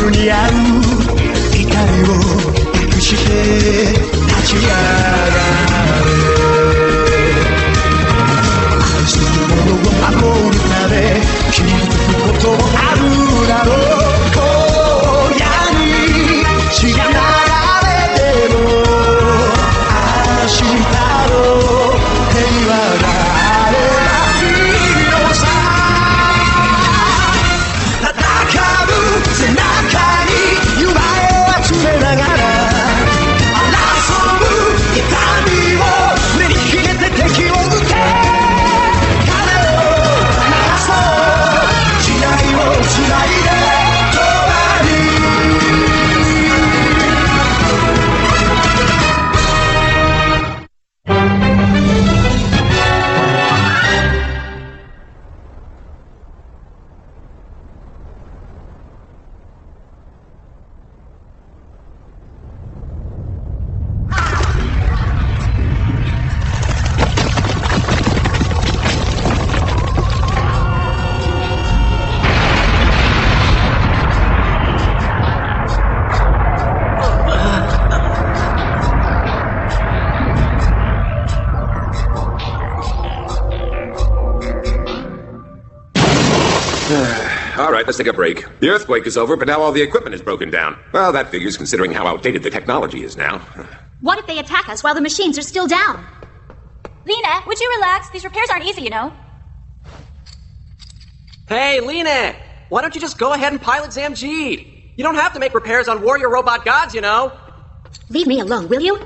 夜に合う怒りを隠して立ち上がれ愛するものを守るため傷つくこともあるだろう荒野に血が流れても明日の平和があればいいのさ戦う背中に夢を集めながら争う痛みを目に秘めて敵を撃て鐘を鳴らそう時代をつないでAll right, let's take a break. The earthquake is over, but now all the equipment is broken down. Well, that figures considering how outdated the technology is now. What if they attack us while the machines are still down? Lena, would you relax? These repairs aren't easy, you know. Hey, Lena! Why don't you just go ahead and pilot Zamjeed? You don't have to make repairs on warrior robot gods, you know. Leave me alone, will you?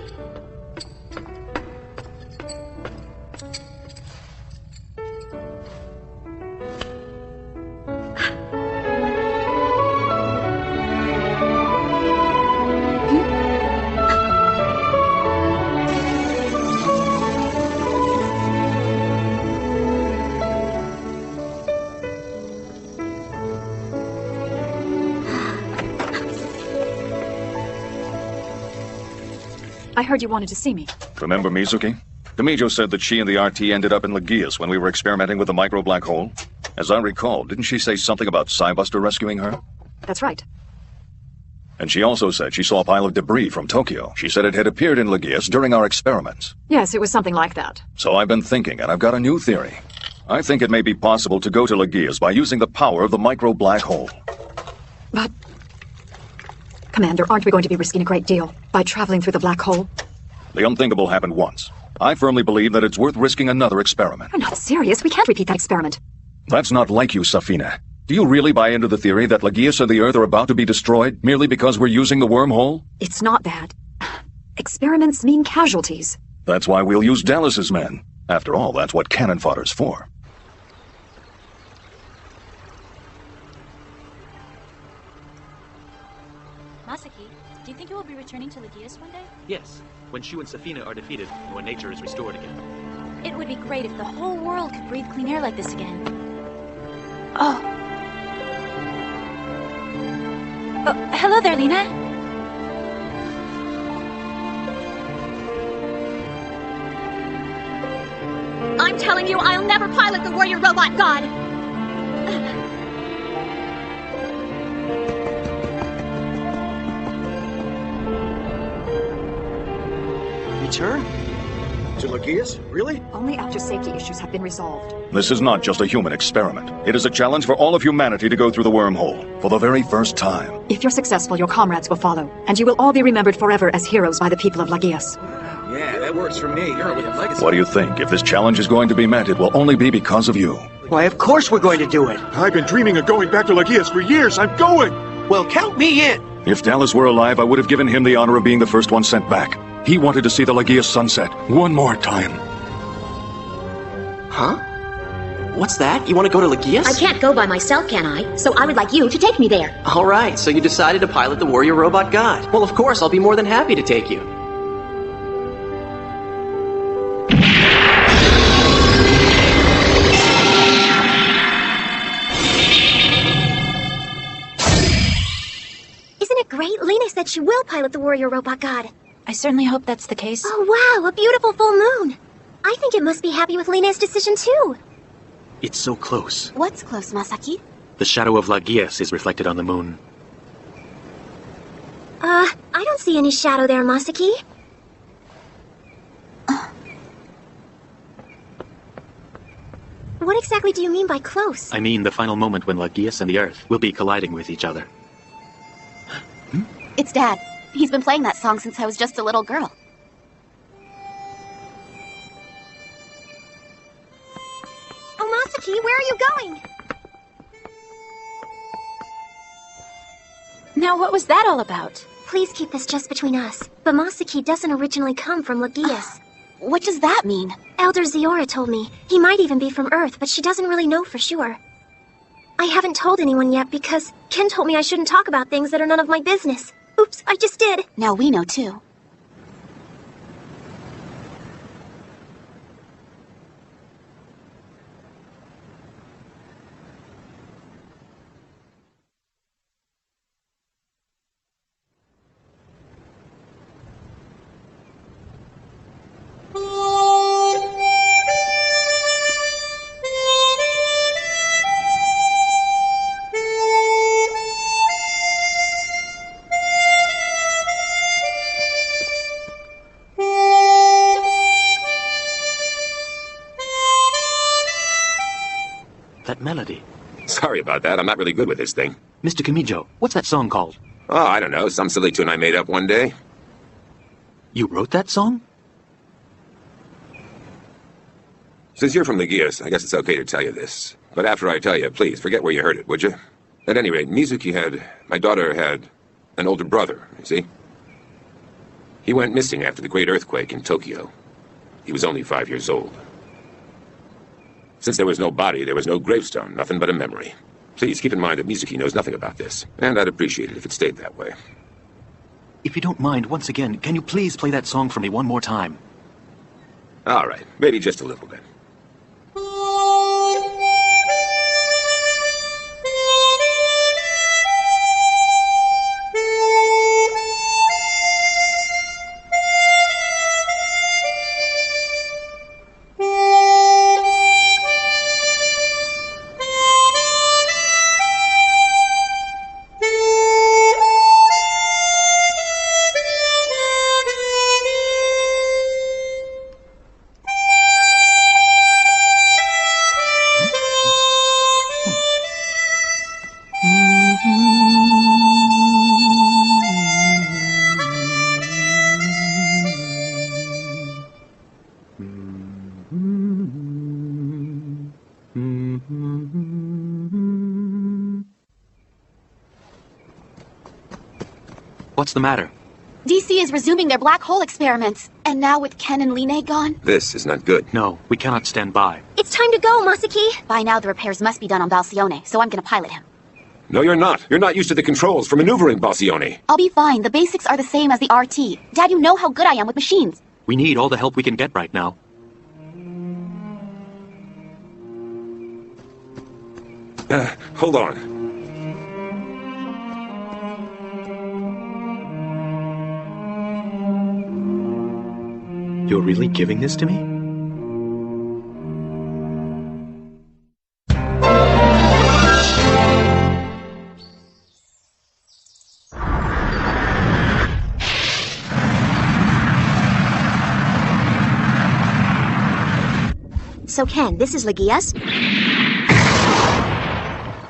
I heard you wanted to see me. Remember Mizuki? Kamijo said that she and the RT ended up in Lagias when we were experimenting with the micro black hole. As I recall, didn't she say something about Cybuster rescuing her? That's right. And she also said she saw a pile of debris from Tokyo. She said it had appeared in Lagias during our experiments. Yes, it was something like that. So I've been thinking, and I've got a new theory. I think it may be possible to go to Lagias by using the power of the micro black hole. But... Commander, aren't we going to be risking a great deal by traveling through the black hole? The unthinkable happened once. I firmly believe that it's worth risking another experiment. You're not serious. We can't repeat that experiment. That's not like you, Safina. Do you really buy into the theory that Lagias and the Earth are about to be destroyed merely because we're using the wormhole? It's not that. Experiments mean casualties. That's why we'll use Dallas's men. After all, that's what cannon fodder's for. Masaki, do you think you will be returning to Lagias one day? Yes, when Shu and Safina are defeated and when nature is restored again. It would be great if the whole world could breathe clean air like this again. Oh. Hello there, Lena. I'm telling you, I'll never pilot the warrior robot god! Return? To Lagias? Really? Only after safety issues have been resolved. This is not just a human experiment. It is a challenge for all of humanity to go through the wormhole, for the very first time. If you're successful, your comrades will follow, and you will all be remembered forever as heroes by the people of Lagias. Yeah, that works for me. Hero with a legacy. What do you think? If this challenge is going to be met, it will only be because of you. Why, of course we're going to do it. I've been dreaming of going back to Lagias for years. I'm going! Well, count me in. If Dallas were alive, I would have given him the honor of being the first one sent back. He wanted to see the Lagias sunset one more time. Huh? What's that? You want to go to Lagias? I can't go by myself, can I? So I would like you to take me there. All right, so you decided to pilot the warrior robot god. Well, of course, I'll be more than happy to take you. Isn't it great? Lena said she will pilot the warrior robot god. I certainly hope that's the case. Oh, wow, a beautiful full moon. I think it must be happy with Lena's decision, too. It's so close. What's close, Masaki? The shadow of Lagias is reflected on the moon. I don't see any shadow there, Masaki. What exactly do you mean by close? I mean the final moment when Lagius and the Earth will be colliding with each other. It's Dad. He's been playing that song since I was just a little girl. Oh, Masaki, where are you going? Now, what was that all about? Please keep this just between us. But Masaki doesn't originally come from Lagius. What does that mean? Elder Ziora told me. He might even be from Earth, but she doesn't really know for sure. I haven't told anyone yet because Ken told me I shouldn't talk about things that are none of my business. Oops, I just did. Now we know too. That melody. Sorry about that. I'm not really good with this thing. Mr. Kamijo, what's that song called? Oh, I don't know. Some silly tune I made up one day. You wrote that song? Since you're from Lagius, I guess it's okay to tell you this. But after I tell you, please forget where you heard it, would you? At any rate, my daughter had an older brother, you see? He went missing after the great earthquake in Tokyo. He was only 5 years old. Since there was no body, there was no gravestone, nothing but a memory. Please keep in mind that Mizuki knows nothing about this, and I'd appreciate it if it stayed that way. If you don't mind, once again, can you please play that song for me one more time? All right, maybe just a little bit. What's the matter? DC is resuming their black hole experiments. And now with Ken and Line gone? This is not good. No, we cannot stand by. It's time to go, Masaki. By now the repairs must be done on Balcione, so I'm gonna pilot him. No, you're not. You're not used to the controls for maneuvering Balcione. I'll be fine. The basics are the same as the RT. Dad, you know how good I am with machines. We need all the help we can get right now. Hold on. You're really giving this to me? So Ken, this is Lagias?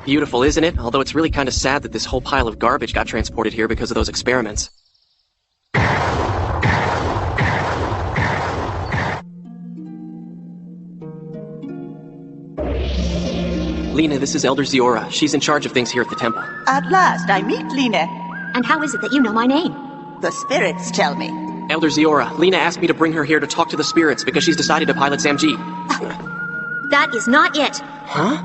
Beautiful, isn't it? Although it's really kind of sad that this whole pile of garbage got transported here because of those experiments. Lena, this is Elder Ziora. She's in charge of things here at the temple. At last, I meet Line. And how is it that you know my name? The spirits tell me. Elder Ziora, Lena asked me to bring her here to talk to the spirits because she's decided to pilot Zamji. That is not it. Huh?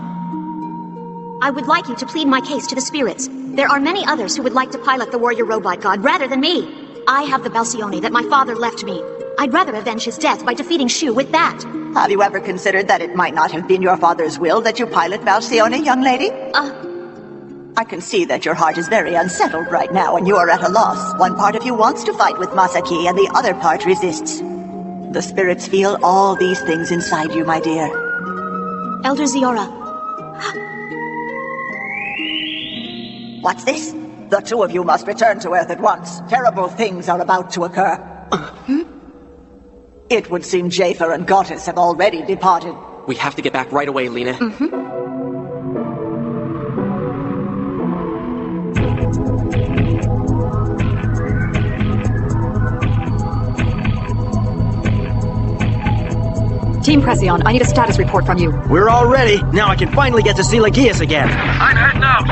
I would like you to plead my case to the spirits. There are many others who would like to pilot the warrior robot god rather than me. I have the Balcione that my father left me. I'd rather avenge his death by defeating Shu with that. Have you ever considered that it might not have been your father's will that you pilot Balcione, young lady? I can see that your heart is very unsettled right now and you are at a loss. One part of you wants to fight with Masaki and the other part resists. The spirits feel all these things inside you, my dear. Elder Ziora. What's this? The two of you must return to Earth at once. Terrible things are about to occur. It would seem Jafer and Goddess have already departed. We have to get back right away, Lena. Team Pression, I need a status report from you. We're all ready. Now I can finally get to see Lagius again. I'm heading out.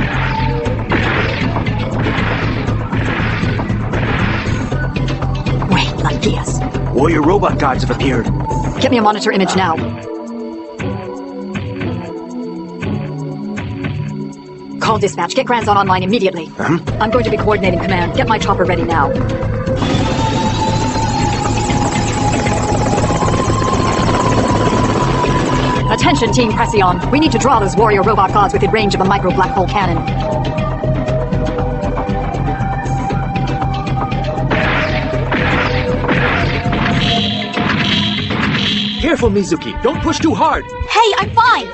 Wait, Lagius. Warrior robot guards have appeared. Get me a monitor image now. Call dispatch. Get Granzon online immediately. I'm going to be coordinating command. Get my chopper ready now. Attention, Team Pression. We need to draw those warrior robot gods within range of a micro black hole cannon. Careful, Mizuki. Don't push too hard. Hey, I'm fine.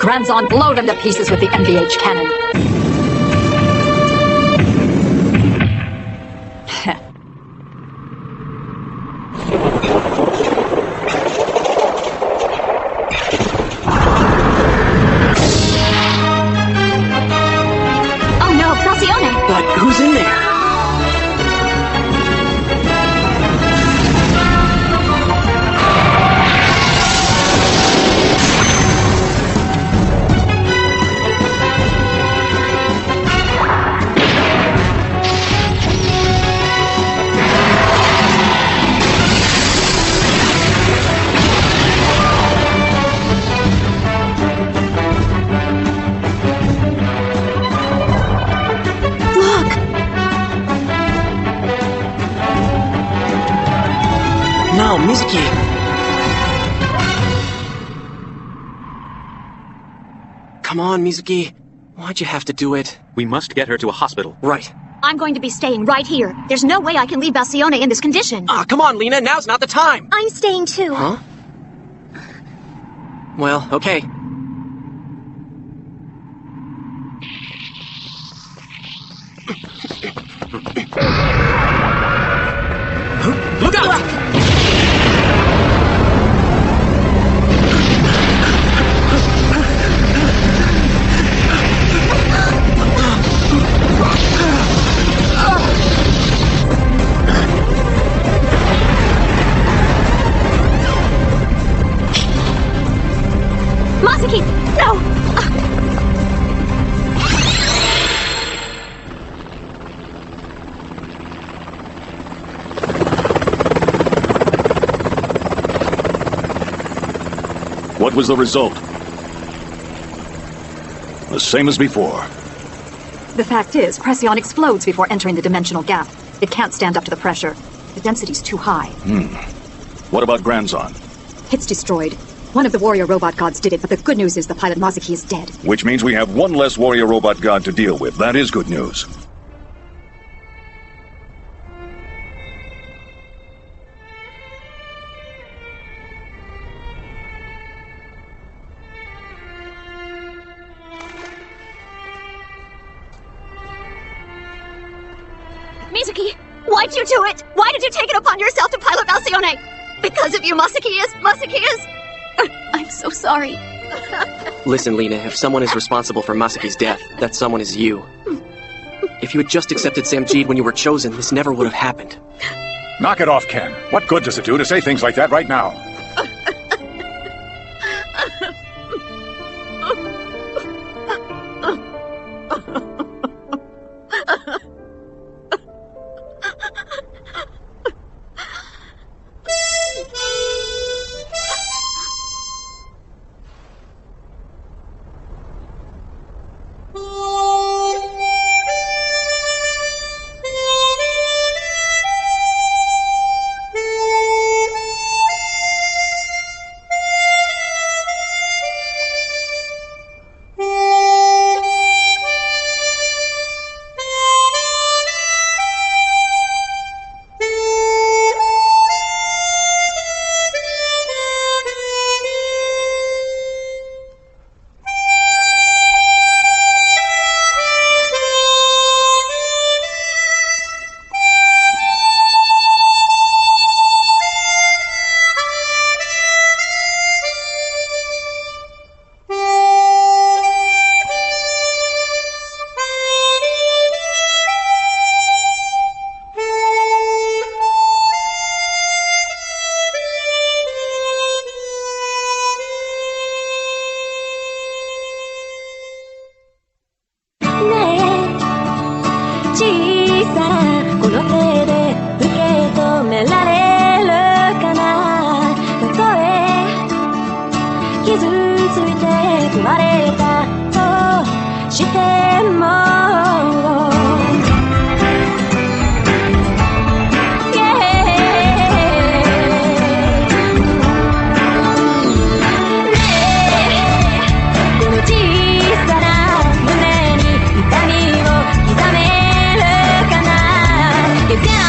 Granzon, blow them to pieces with the MVH cannon. Oh no, Falcione! But who's in there? No, Mizuki. Come on, Mizuki. Why'd you have to do it? We must get her to a hospital. Right. I'm going to be staying right here. There's no way I can leave Falcione in this condition. Ah, come on, Lena. Now's not the time. I'm staying too. Huh? Well, okay. Look out! Masaki, no! What was the result? The same as before. The fact is, Pression explodes before entering the dimensional gap. It can't stand up to the pressure. The density's too high. What about Granzon? It's destroyed. One of the warrior robot gods did it, but the good news is the pilot Masaki is dead. Which means we have one less warrior robot god to deal with. That is good news. Mizuki, why'd you do it? Why did you take it upon yourself to pilot Falcione? Because of you, Masaki is... I'm so sorry. Listen, Lena, if someone is responsible for Masaki's death, that someone is you. If you had just accepted Samjeed when you were chosen, this never would have happened. Knock it off, Ken. What good does it do to say things like that right now? ついて壊れたとしてもYou